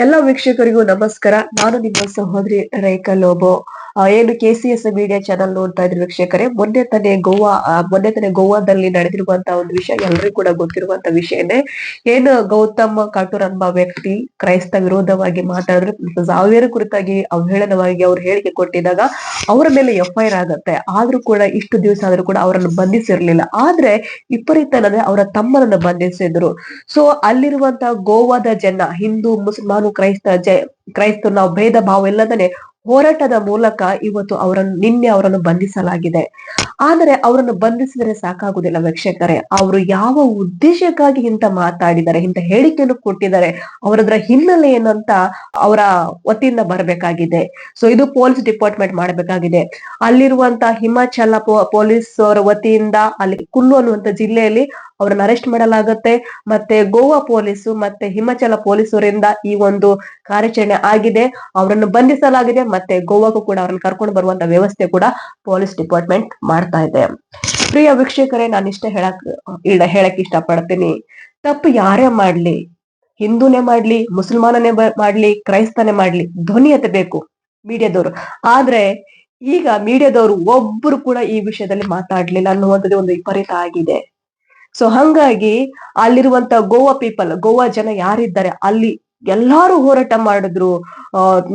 ಎಲ್ಲ ವೀಕ್ಷಕರಿಗೂ ನಮಸ್ಕಾರ. ನಾನು ನಿಮ್ಮ ಸಹೋದರಿ ರೇಖಾ ಲೋಬೋ. ಏನು KCS ಮೀಡಿಯಾ ಚಾನಲ್ ನೋಡ್ತಾ ಇದ್ರಿ ವೀಕ್ಷಕರೇ, ಮೊನ್ನೆ ತಾನೇ ಗೋವಾದಲ್ಲಿ ನಡೆದಿರುವಂತಹ ಒಂದು ವಿಷಯ ಎಲ್ರಿಗೂ ಕೂಡ ಗೊತ್ತಿರುವಂತ ವಿಷಯನೇ. ಏನು ಗೌತಮ್ ಕಾಟೂರ್ ಎಂಬ ವ್ಯಕ್ತಿ ಕ್ರೈಸ್ತ ವಿರೋಧವಾಗಿ ಮಾತಾಡಿದ್ರೆ ಸಾವಿರ ಕುರಿತಾಗಿ ಅವಹೇಳನವಾಗಿ ಅವ್ರು ಹೇಳಿಕೆ ಕೊಟ್ಟಿದಾಗ ಅವರ ಮೇಲೆ FIR ಆಗತ್ತೆ. ಆದ್ರೂ ಕೂಡ ಇಷ್ಟು ದಿವಸ ಆದ್ರೂ ಕೂಡ ಅವರನ್ನು ಬಂಧಿಸಿರ್ಲಿಲ್ಲ. ಆದ್ರೆ ವಿಪರೀತ ಅಂದ್ರೆ ಅವರ ತಮ್ಮನನ್ನು ಬಂಧಿಸಿದ್ರು. ಸೊ ಅಲ್ಲಿರುವಂತಹ ಗೋವಾದ ಜನ ಹಿಂದೂ ಮುಸಲ್ಮಾನು ಕ್ರೈಸ್ತರು ನಾವು ಭೇದ ಭಾವ ಇಲ್ಲದನೆ ಹೋರಾಟದ ಮೂಲಕ ಇವತ್ತು ನಿನ್ನೆ ಅವರನ್ನು ಬಂಧಿಸಲಾಗಿದೆ. ಆದರೆ ಅವರನ್ನು ಬಂಧಿಸಿದರೆ ಸಾಕಾಗುದಿಲ್ಲ ವೀಕ್ಷಕರೇ. ಅವರು ಯಾವ ಉದ್ದೇಶಕ್ಕಾಗಿ ಇಂತ ಮಾತಾಡಿದ್ದಾರೆ, ಇಂತ ಹೇಳಿಕೆಯನ್ನು ಕೊಟ್ಟಿದ್ದಾರೆ, ಅವರದ್ರ ಹಿನ್ನೆಲೆ ಏನಂತ ಅವರ ವತಿಯಿಂದ ಬರಬೇಕಾಗಿದೆ. ಸೊ ಇದು ಪೊಲೀಸ್ ಡಿಪಾರ್ಟ್ಮೆಂಟ್ ಮಾಡಬೇಕಾಗಿದೆ. ಅಲ್ಲಿರುವಂತ ಹಿಮಾಚಲ ಪೊಲೀಸ್ ಅವರ ವತಿಯಿಂದ ಅಲ್ಲಿ ಕುಲ್ಲು ಅನ್ನುವಂತ ಜಿಲ್ಲೆಯಲ್ಲಿ ಅವರನ್ನ ಅರೆಸ್ಟ್ ಮಾಡಲಾಗತ್ತೆ. ಮತ್ತೆ ಗೋವಾ ಪೊಲೀಸು ಮತ್ತೆ ಹಿಮಾಚಲ ಪೊಲೀಸರಿಂದ ಈ ಒಂದು ಕಾರ್ಯಾಚರಣೆ ಆಗಿದೆ. ಅವರನ್ನು ಬಂಧಿಸಲಾಗಿದೆ. ಮತ್ತೆ ಗೋವಾಗೂ ಕೂಡ ಅವ್ರನ್ನ ಕರ್ಕೊಂಡು ಬರುವಂತ ವ್ಯವಸ್ಥೆ ಕೂಡ ಪೊಲೀಸ್ ಡಿಪಾರ್ಟ್ಮೆಂಟ್ ಮಾಡ್ತಾ ಇದೆ. ಪ್ರಿಯ ವೀಕ್ಷಕರೇ, ನಾನು ಹೇಳಕ್ ಇಷ್ಟಪಡ್ತೀನಿ. ತಪ್ಪು ಯಾರೇ ಮಾಡ್ಲಿ, ಹಿಂದೂನೇ ಮಾಡ್ಲಿ, ಮುಸಲ್ಮಾನನೇ ಮಾಡ್ಲಿ, ಕ್ರೈಸ್ತನೇ ಮಾಡ್ಲಿ, ಧ್ವನಿ ಎತ್ತಬೇಕು ಮೀಡಿಯಾದವರು. ಆದ್ರೆ ಈಗ ಮೀಡಿಯಾದವರು ಒಬ್ರು ಕೂಡ ಈ ವಿಷಯದಲ್ಲಿ ಮಾತಾಡ್ಲಿಲ್ಲ ಅನ್ನುವಂಥದ್ದು ಒಂದು ವಿಪರೀತ ಆಗಿದೆ. ಸೊ ಹಂಗಾಗಿ ಅಲ್ಲಿರುವಂತ ಗೋವಾ ಜನ ಯಾರಿದ್ದಾರೆ ಅಲ್ಲಿ ಎಲ್ಲಾರು ಹೋರಾಟ ಮಾಡಿದ್ರು.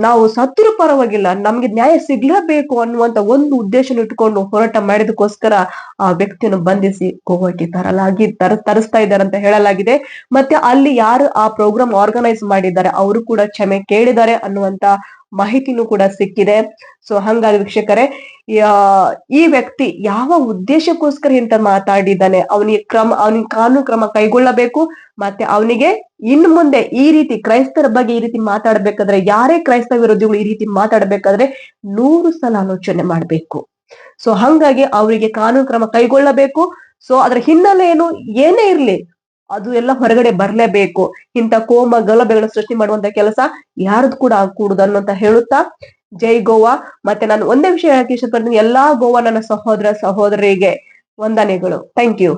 ನಾವು ಸತ್ರು ಪರವಾಗಿಲ್ಲ, ನಮ್ಗೆ ನ್ಯಾಯ ಸಿಗ್ಲೇಬೇಕು ಅನ್ನುವಂತ ಒಂದು ಉದ್ದೇಶ ಇಟ್ಕೊಂಡು ಹೋರಾಟ ಮಾಡಿದಕ್ಕೋಸ್ಕರ ಆ ವ್ಯಕ್ತಿಯನ್ನು ಬಂಧಿಸಿ ಗೋವಾಕ್ಕೆ ತರಿಸ್ತಾ ಇದ್ದಾರೆ ಅಂತ ಹೇಳಲಾಗಿದೆ. ಮತ್ತೆ ಅಲ್ಲಿ ಯಾರು ಆ ಪ್ರೋಗ್ರಾಮ್ ಆರ್ಗನೈಸ್ ಮಾಡಿದ್ದಾರೆ ಅವರು ಕೂಡ ಕ್ಷಮೆ ಕೇಳಿದ್ದಾರೆ ಅನ್ನುವಂತ ಮಾಹಿತಿನೂ ಕೂಡ ಸಿಕ್ಕಿದೆ. ಸೊ ಹಂಗಾಗಿ ವೀಕ್ಷಕರೇ, ಈ ವ್ಯಕ್ತಿ ಯಾವ ಉದ್ದೇಶಕ್ಕೋಸ್ಕರ ಇಂತ ಮಾತಾಡಿದ್ದಾನೆ, ಅವನಿಗೆ ಕಾನೂನು ಕ್ರಮ ಕೈಗೊಳ್ಳಬೇಕು. ಮತ್ತೆ ಅವನಿಗೆ ಇನ್ನು ಮುಂದೆ ಈ ರೀತಿ ಕ್ರೈಸ್ತರ ಬಗ್ಗೆ ಈ ರೀತಿ ಮಾತಾಡ್ಬೇಕಾದ್ರೆ, ಯಾರೇ ಕ್ರೈಸ್ತ ವಿರೋಧಿಗಳು ಈ ರೀತಿ ಮಾತಾಡ್ಬೇಕಾದ್ರೆ 100 ಸಲ ಆಲೋಚನೆ ಮಾಡ್ಬೇಕು. ಸೊ ಹಂಗಾಗಿ ಅವರಿಗೆ ಕಾನೂನು ಕ್ರಮ ಕೈಗೊಳ್ಳಬೇಕು. ಸೊ ಅದ್ರ ಹಿನ್ನೆಲೆ ಏನೇ ಇರ್ಲಿ ಅದು ಎಲ್ಲ ಹೊರಗಡೆ ಬರ್ಲೇಬೇಕು. ಇಂಥ ಗಲಭೆಗಳ ಸೃಷ್ಟಿ ಮಾಡುವಂತ ಕೆಲಸ ಯಾರದು ಕೂಡ ಆಗಕೂಡುದು ಅನ್ನೋಂತ ಹೇಳುತ್ತಾ ಜೈ ಗೋವಾ. ಮತ್ತೆ ನಾನು ಒಂದೇ ವಿಷಯ ಹೇಳಕ್ ಇಷ್ಟಪಡ್ತೀನಿ, ಎಲ್ಲಾ ಗೋವಾ ನನ್ನ ಸಹೋದರ ಸಹೋದರಿಗೆ ವಂದನೆಗಳು. Thank you.